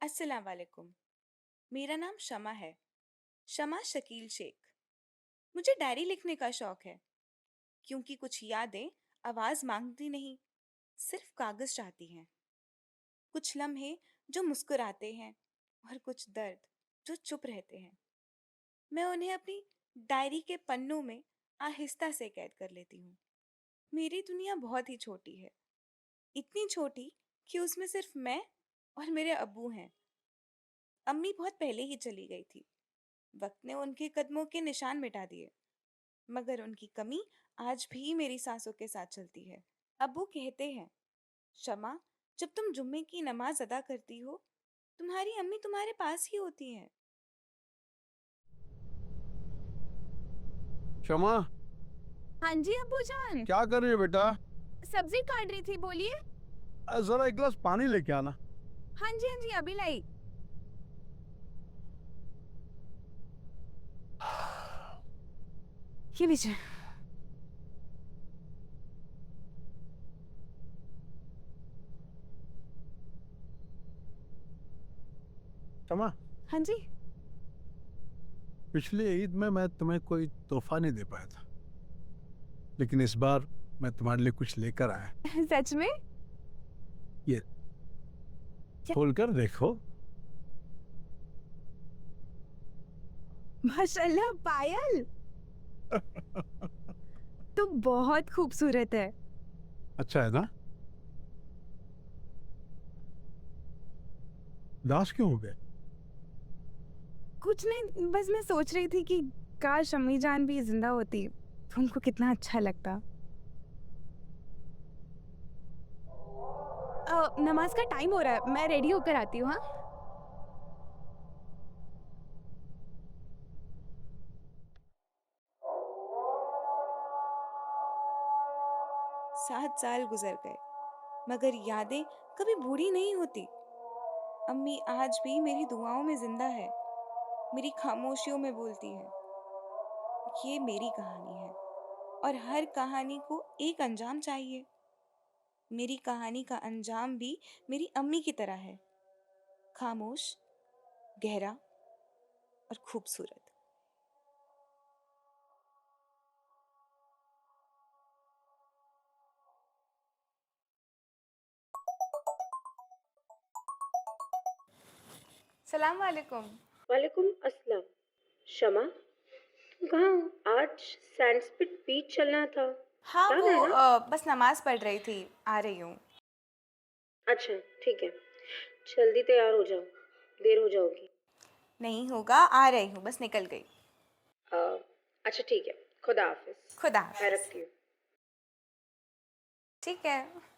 अस्सलाम वालेकुम। मेरा नाम शमा है। शमा शकील शेख। मुझे डायरी लिखने का शौक है क्योंकि कुछ यादें आवाज मांगती नहीं, सिर्फ कागज चाहती हैं। कुछ लम्हे जो मुस्कुराते हैं और कुछ दर्द जो चुप रहते हैं। मैं उन्हें अपनी डायरी के पन्नों में आहिस्ता से कैद कर लेती हूँ। मेरी दुनिया बहुत ही छोटी है, इतनी छोटी कि उसमें सिर्फ मैं और मेरे अब्बू हैं। अम्मी बहुत पहले ही चली गई थी। वक्त ने उनके कदमों के निशान मिटा दिए, मगर उनकी कमी आज भी मेरी सांसों के साथ चलती है। अब्बू कहते हैं, शमा, जब तुम जुम्मे की नमाज अदा करती हो, तुम्हारी अम्मी तुम्हारे पास ही होती हैं। क्षमा। हाँ जी अब्बू जान। क्या कर रही है बेटा? सब्जी काट रही थी, बोलिए। जरा एक गिलास पानी लेके आना। हाँ जी हाँ जी, अभी लाई। ये लीजिए। क्षमा, हाँ जी। पिछले ईद में मैं तुम्हें कोई तोहफा नहीं दे पाया था, लेकिन इस बार मैं तुम्हारे लिए कुछ लेकर आया। सच में? ये खोल कर देखो। माशाल्लाह, पायल तो बहुत खूबसूरत है। अच्छा है ना? दास क्यों हो गए? कुछ नहीं, बस मैं सोच रही थी कि काश अम्मी जान भी जिंदा होती तो उनको कितना अच्छा लगता। नमाज का टाइम हो रहा है, मैं रेडी होकर आती हूँ। हाँ। 7 साल गुजर गए, मगर यादें कभी बूढ़ी नहीं होती। अम्मी आज भी मेरी दुआओं में जिंदा है, मेरी खामोशियों में बोलती है। ये मेरी कहानी है और हर कहानी को एक अंजाम चाहिए। मेरी कहानी का अंजाम भी मेरी अम्मी की तरह है, खामोश, गहरा और खूबसूरत। सलाम वालेकुम। वालेकुम अस्सलाम। शमा, तुम कहाँ हो? आज सैंडस्पिट बीच चलना था। हाँ, याद वो है ना? बस नमाज पढ़ रही थी, आ रही हूँ। अच्छा, ठीक है। जल्दी तैयार हो जाओ, देर हो जाओगी। नहीं होगा, आ रही हूँ, बस निकल गई। अ, अच्छा ठीक है। खुदा हाफिज। खुदा मैं हाफिज। रखती हूँ। ठीक है।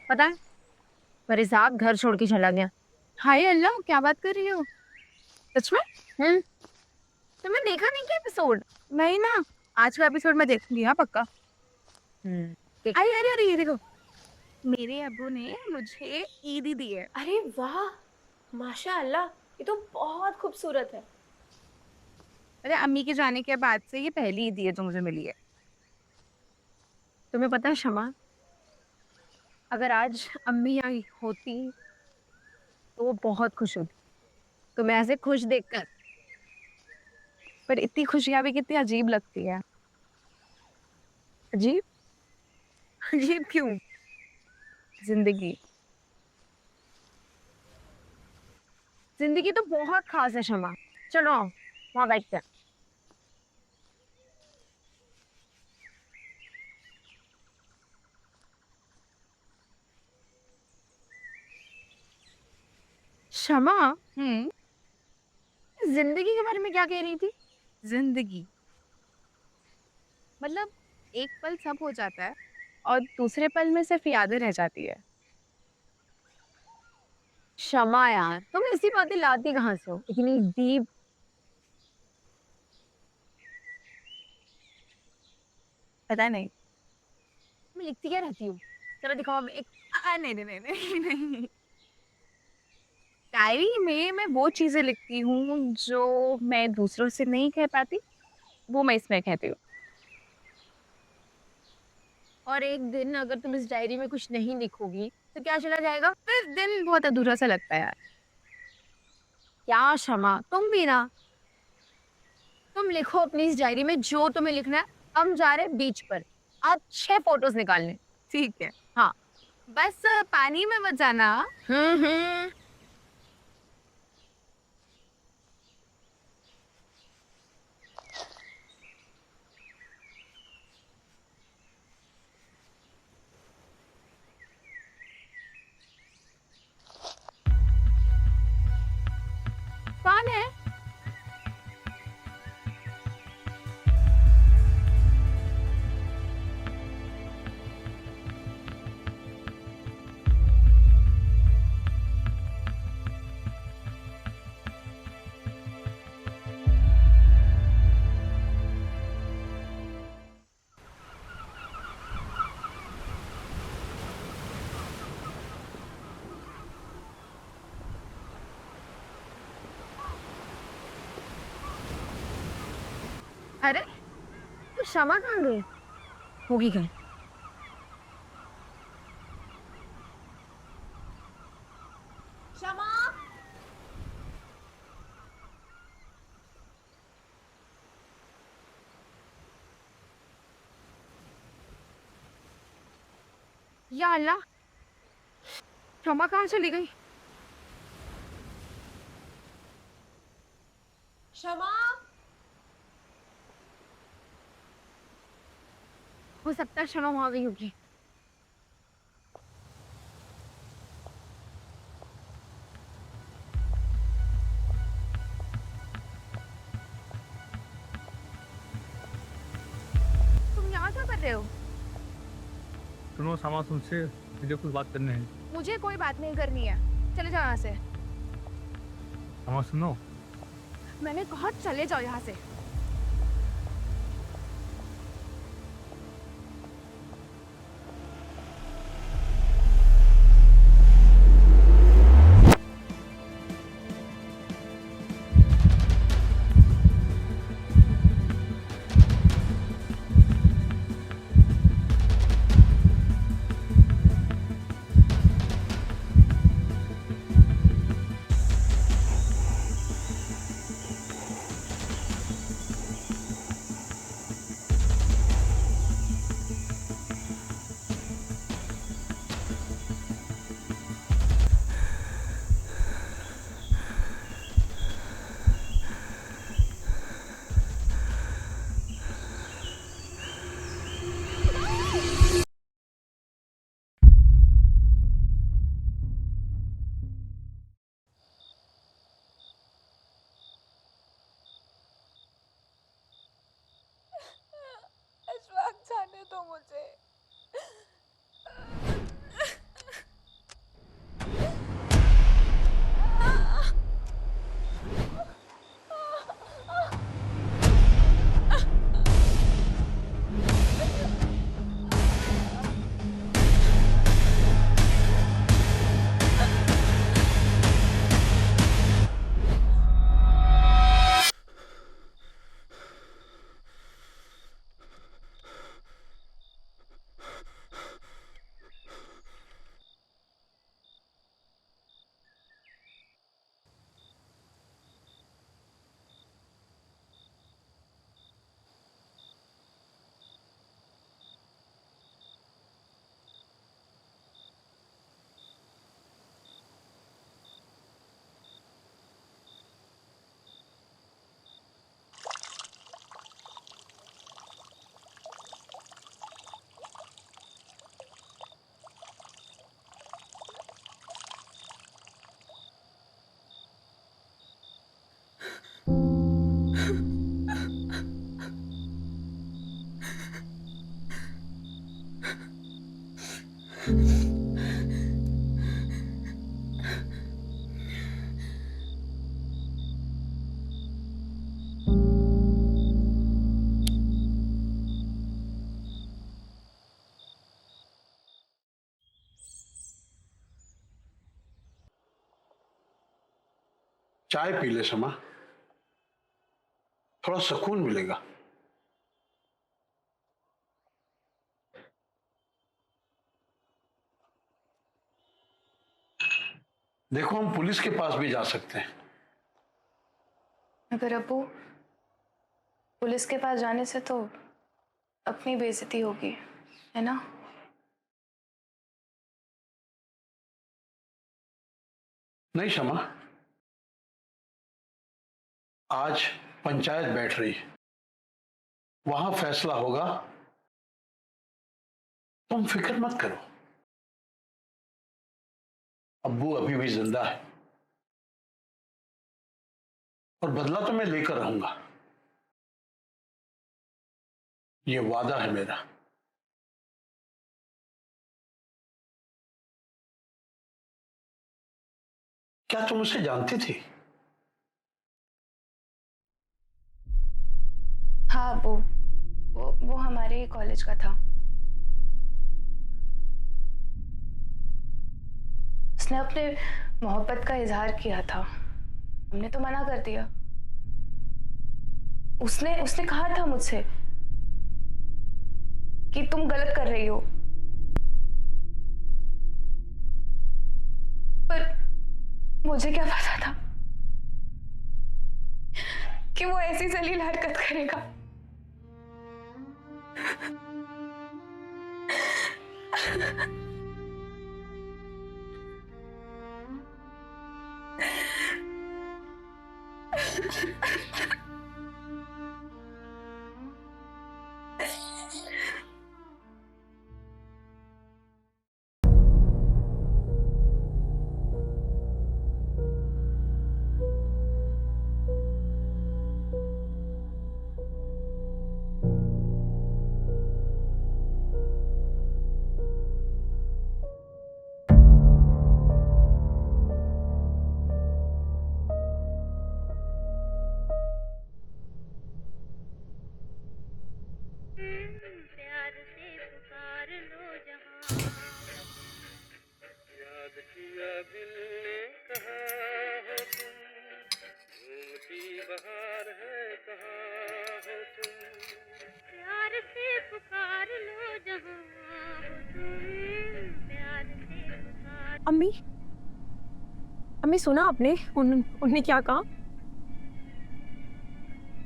पता है, फरीसाब घर छोड़ के चला गया। हाय अल्लाह, क्या बात कर रही हो? सच में? हम्म। तुमने देखा नहीं क्या एपिसोड? नहीं ना। आज का एपिसोड मैं देखूंगी, हाँ पक्का। देख। अरे अरे अरे, ये देखो, मेरे अब्बू ने मुझे ईदी दी है। अरे वाह, माशाअल्लाह, ये तो बहुत खूबसूरत है। अरे अम्मी के जाने के बाद से ये पहली ईदी है जो मुझे मिली है। तुम्हें पता है शमा, अगर आज अम्मी यहाँ होती तो वो बहुत खुश होती। तुम्हें ऐसे खुश देखकर। पर इतनी खुशियां भी कितनी अजीब लगती है। अजीब? अजीब क्यों? जिंदगी। जिंदगी तो बहुत खास है शमा। चलो वहां बैठते हैं। क्षमा। हम्म। जिंदगी के बारे में क्या कह रही थी? जिंदगी मतलब एक पल सब हो जाता है और दूसरे पल में सिर्फ यादें रह जाती है। क्षमा यार, तुम ऐसी बातें लाती कहाँ से हो इतनी डीप? पता नहीं। तुम लिखती क्या रहती हो? जरा दिखाओ अब एक। नहीं नहीं नहीं नहीं नहीं। डायरी में मैं वो चीजें लिखती हूँ जो मैं दूसरों से नहीं कह पाती, वो मैं इसमें कहती हूँ। और एक दिन अगर तुम इस डायरी में कुछ नहीं लिखोगी तो क्या चला जाएगा? फिर दिन बहुत अधूरा सा लगता है यार। क्या क्षमा, तुम भी ना। तुम लिखो अपनी इस डायरी में जो तुम्हें लिखना है। हम जा रहे हैं बीच पर, आज 6 फोटोज निकालने। ठीक है, हाँ। बस पानी में मत जाना। हम्म। कौन है? अरे तो क्षमा कहाँ गई? होगी कहीं। क्षमा। या अल्लाह, क्षमा कहाँ चली गई? क्षमा। हो सकता है क्षमा वहां गई होगी। तुम यहाँ क्या कर रहे हो? सुनो सामा, तुमसे मुझे कुछ बात करनी है। मुझे कोई बात नहीं करनी है, चले जाओ यहाँ से। सामा सुनो। मैंने कहा चले जाओ यहाँ से। चाय पी ले शमा, थोड़ा सुकून मिलेगा। देखो हम पुलिस के पास भी जा सकते हैं। मगर अब्बू, पुलिस के पास जाने से तो अपनी बेइज्जती होगी, है ना? नहीं शमा, आज पंचायत बैठ रही है, वहां फैसला होगा। तुम फिक्र मत करो, अब्बू अभी भी जिंदा है और बदला तो मैं लेकर रहूंगा, ये वादा है मेरा। क्या तुम उसे जानती थी? हाँ अब्बू, वो हमारे ही कॉलेज का था। उसने अपने मोहब्बत का इजहार किया था, हमने तो मना कर दिया। उसने उसने कहा था मुझसे कि तुम गलत कर रही हो, पर मुझे क्या पता था कि वो ऐसी जलील हरकत करेगा। प्यार से पुकार लो जहां, याद किया दिल ने कहा हो तुम, झूमती बहार है कहाँ हो तुम, प्यार से पुकार लो जहां हो तुम, प्यार से पुकार। अम्मी, अम्मी सुना आपने उन्होंने क्या कहा?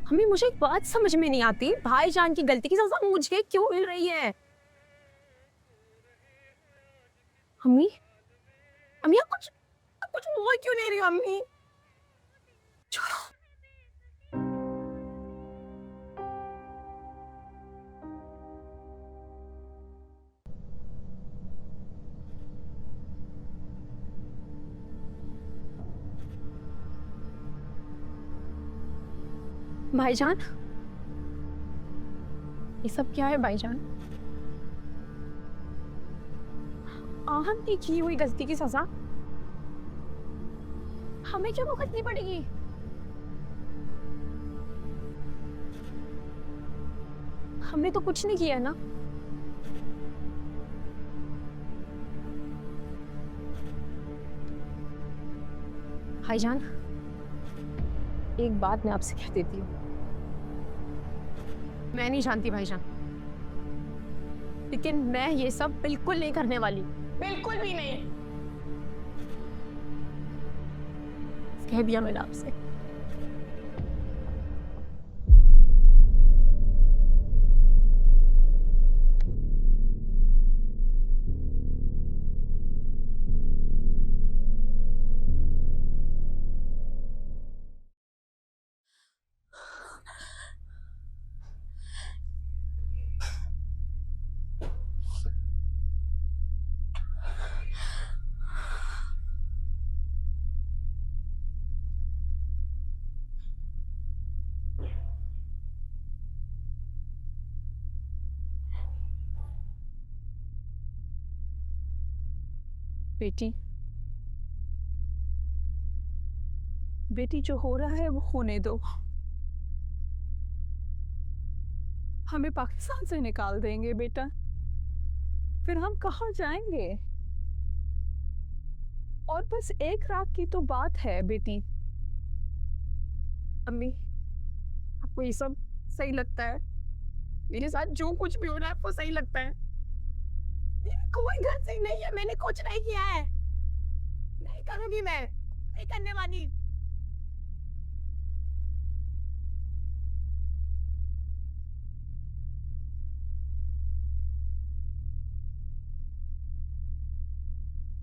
अम्मी मुझे एक बात समझ में नहीं आती, भाईजान की गलती की सजा मुझे क्यों मिल रही है? अम्मी, अम्मी आप कुछ बोल क्यों नहीं रही हो अम्मी? छोड़ो। भाईजान, ये सब क्या है भाईजान? आहम ने की हुई गलती की सजा हमें क्यों भुगतनी पड़ेगी? हमने तो कुछ नहीं किया ना। भाईजान, एक बात मैं आपसे कह देती हूँ, मैं नहीं जानती भाईजान, लेकिन मैं ये सब बिल्कुल नहीं करने वाली, बिल्कुल भी नहीं। कह दिया मैंने आपसे। बेटी, बेटी जो हो रहा है वो होने दो। हमें पाकिस्तान से निकाल देंगे बेटा, फिर हम कहाँ जाएंगे? और बस एक रात की तो बात है बेटी। अम्मी, आपको ये सब सही लगता है? मेरे साथ जो कुछ भी हो रहा है आपको सही लगता है? कोई गलती नहीं है, मैंने कुछ नहीं किया है। नहीं करूंगी, मैं नहीं करने वाली।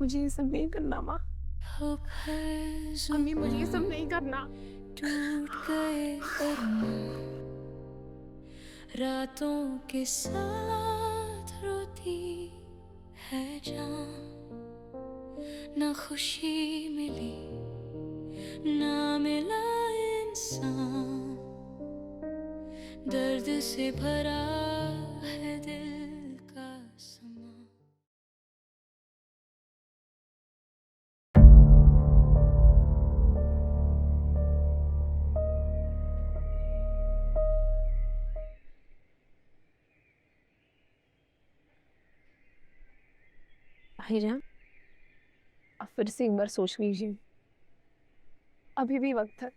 मुझे ये सब नहीं करना माँ। अम्मी, मुझे ये सब नहीं करना। टूट गए रातों के साथ रोती है जान, ना खुशी मिली ना मिला इंसान, दर्द से भरा है दिल का समा। भाईजान, आप फिर से एक बार सोच लीजिए, अभी भी वक्त है।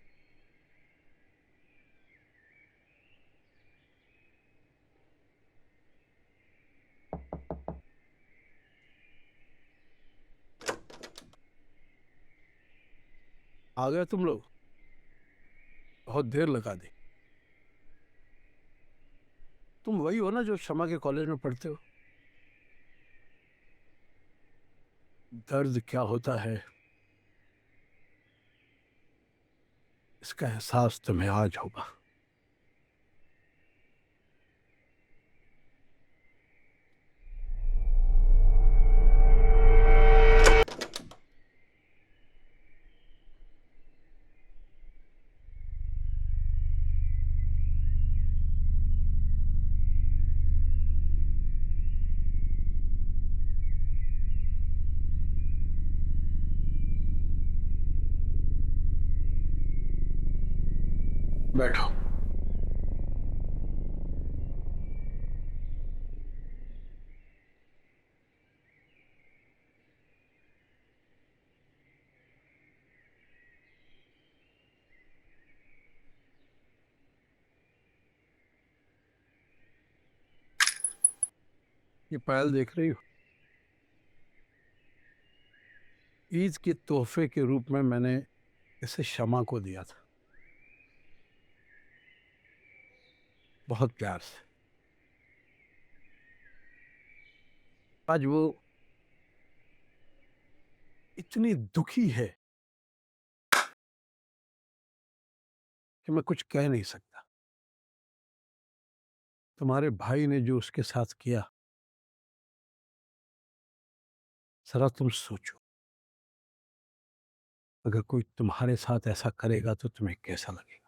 आ गए तुम लोग? बहुत देर लगा दी। तुम वही हो ना जो शमा के कॉलेज में पढ़ते हो? दर्द क्या होता है इसका एहसास तुम्हें आज होगा। बैठो। ये पायल देख रही हो? ईद के तोहफे के रूप में मैंने इसे शमा को दिया था, बहुत प्यार से। आज वो इतनी दुखी है कि मैं कुछ कह नहीं सकता। तुम्हारे भाई ने जो उसके साथ किया, जरा तुम सोचो, अगर कोई तुम्हारे साथ ऐसा करेगा तो तुम्हें कैसा लगेगा?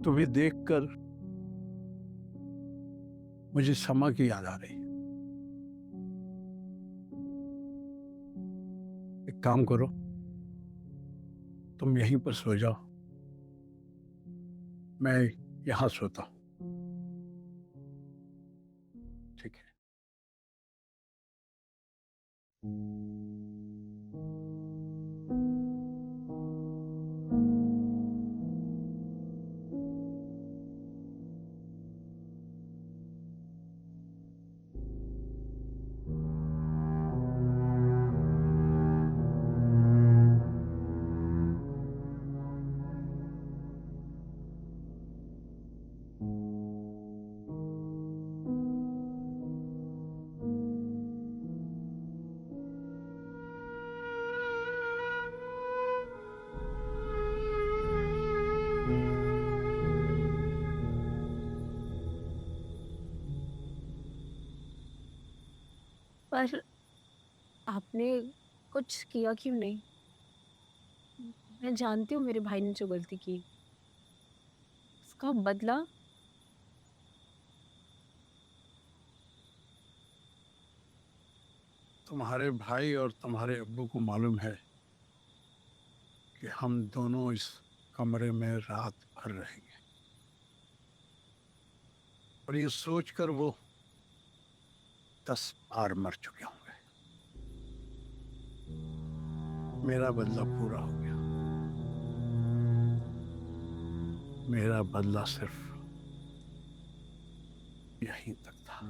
तुम्हें देखकर मुझे शमा की याद आ रही। एक काम करो, तुम यहीं पर सो जाओ, मैं यहां सोता हूं। ठीक है? पर आपने कुछ किया क्यों नहीं? मैं जानती हूँ मेरे भाई ने जो गलती की, उसका बदला तुम्हारे भाई और तुम्हारे अब्बू को मालूम है कि हम दोनों इस कमरे में रात भर रहेंगे, और ये सोचकर वो 10 बार मर चुके होंगे। मेरा बदला पूरा हो गया। मेरा बदला सिर्फ यहीं तक था।